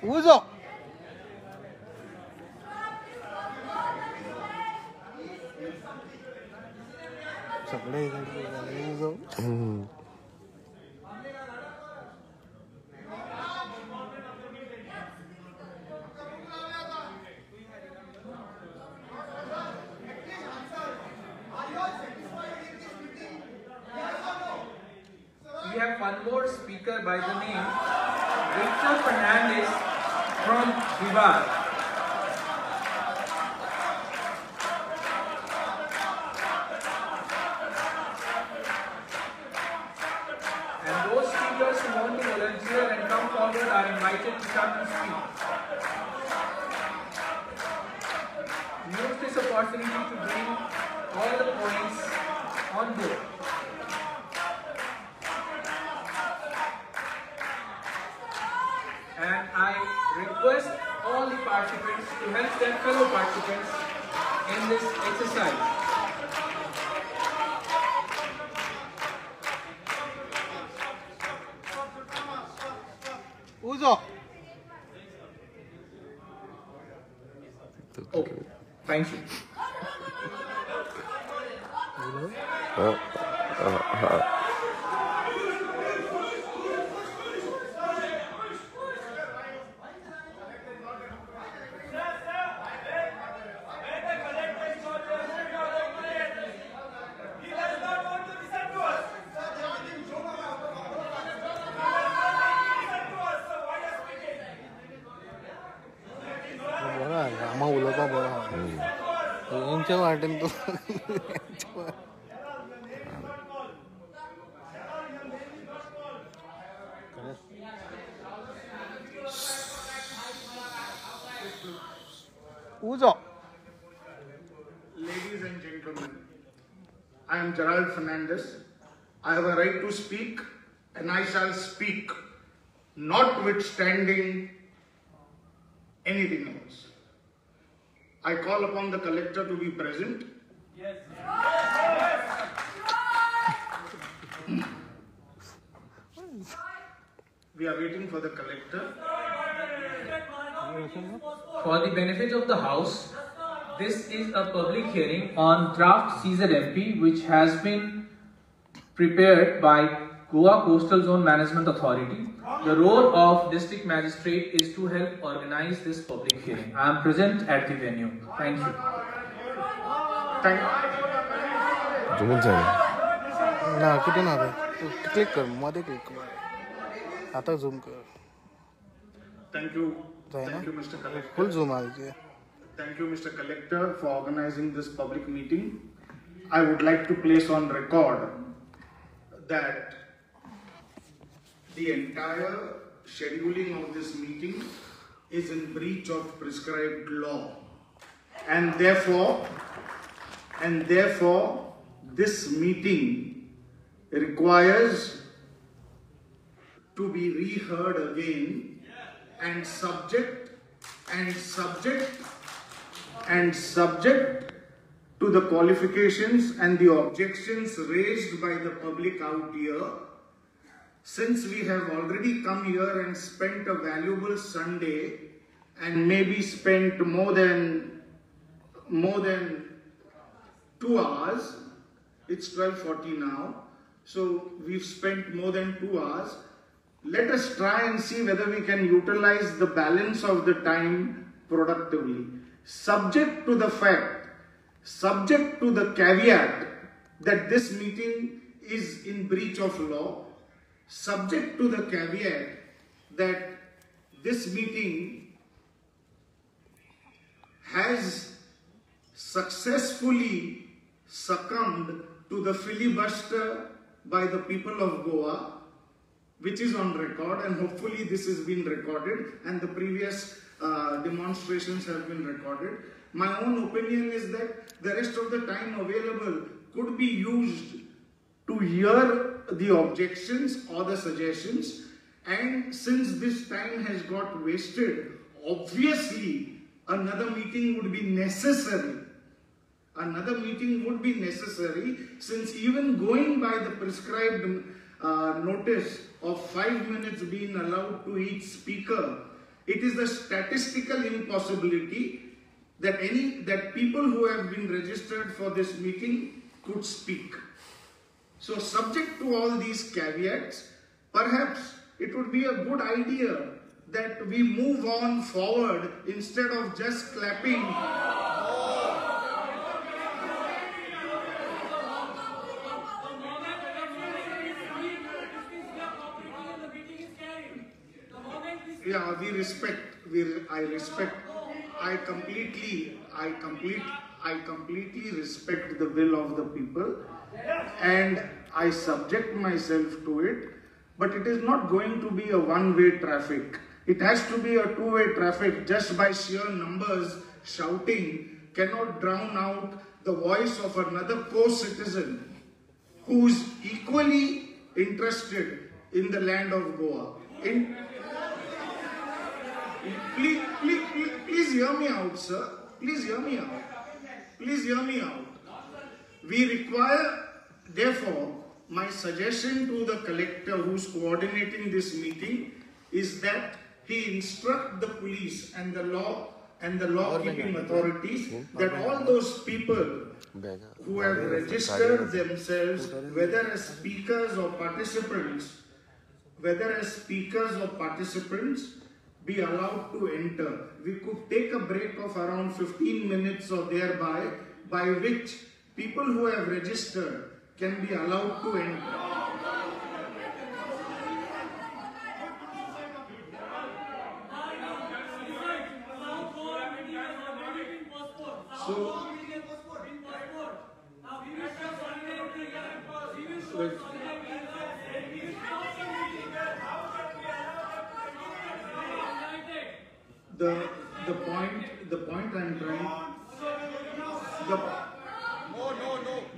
Uzo. We have one more speaker by the name Victor Fernandez from Vivar. And those speakers who want to volunteer and come forward are invited to come and speak. Use this opportunity to bring all the points on board. And I request all the participants to help their fellow participants in this exercise. Uzo. Oh, thank you. Rama ulaka bora. यांच्या वाटेल तो. Uzo. Ladies and gentlemen, I am Gerald Fernandez. I have a right to speak and I shall speak, notwithstanding anything else. I call upon the collector to be present. Yes. We are waiting for the collector. For the benefit of the House, this is a public hearing on draft CZMP which has been prepared by Goa Coastal Zone Management Authority. The role of District Magistrate is to help organize this public hearing. I am present at the venue. Thank you. Thank ना कुठे ना तू click कर मध्ये click कर आता झूम कर Thank you. Thank you, Mr. Collector. Full झूम आ गया Thank you, Mr. Collector, for organizing this public meeting. I would like to place on record that the entire scheduling of this meeting is in breach of prescribed law. And therefore, this meeting requires to be reheard again and subject to the qualifications and the objections raised by the public out here. Since we have already come here and spent a valuable Sunday and maybe spent more than 2 hours, it's 12:40 now, so we've spent more than 2 hours. Let us try and see whether we can utilize the balance of the time productively, subject to the caveat that this meeting is in breach of law, subject to the caveat that this meeting has successfully succumbed to the filibuster by the people of Goa, which is on record, and hopefully this has been recorded and the previous demonstrations have been recorded. My own opinion is that the rest of the time available could be used to hear the objections or the suggestions, and since this time has got wasted, obviously another meeting would be necessary. Another meeting would be necessary, since even going by the prescribed notice of 5 minutes being allowed to each speaker, It is the statistical impossibility that people who have been registered for this meeting could speak. So subject to all these caveats, perhaps it would be a good idea that we move on forward instead of just clapping. Yeah, I completely respect the will of the people, and I subject myself to it, but it is not going to be a one-way traffic. It has to be a two-way traffic. Just by sheer numbers, shouting cannot drown out the voice of another co-citizen who is equally interested in the land of Goa. Please hear me out, sir. Please hear me out. Please hear me out. We require, therefore, my suggestion to the collector who's coordinating this meeting is that he instruct the police and the law-keeping authorities that all those people who have registered themselves, whether as speakers or participants, be allowed to enter. We could take a break of around 15 minutes or thereby, by which people who have registered can be allowed to enter. So,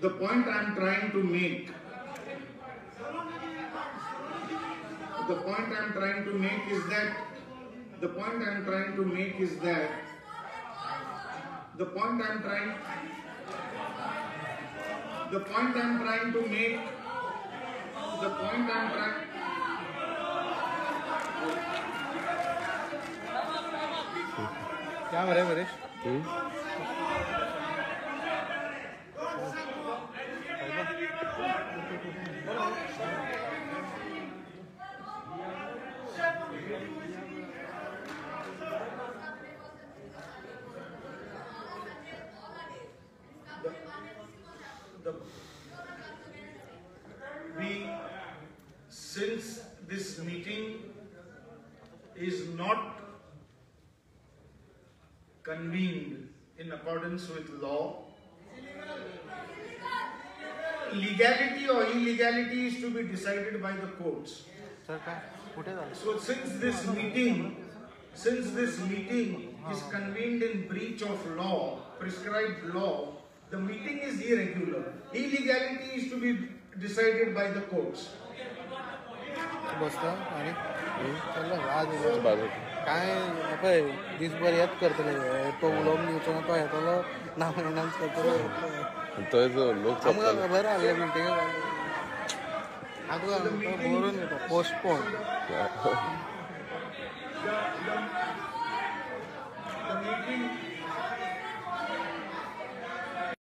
the point I'm trying to make is that क्या हो रहा है वरेश? Since this meeting is not convened in accordance with law, legality or illegality is to be decided by the courts. So since this meeting is convened in breach of law, prescribed law, the meeting is irregular. Illegality is to be decided by the courts. बसता आणि चला आज काय आपण दिसभर यात करतो तो उलोम न्यूज तो येतो नाव अनाउन्स करतो तो लोक आमकां बरं आले मिटिंग आतां बरोवन येतो पोस्टपोन The meeting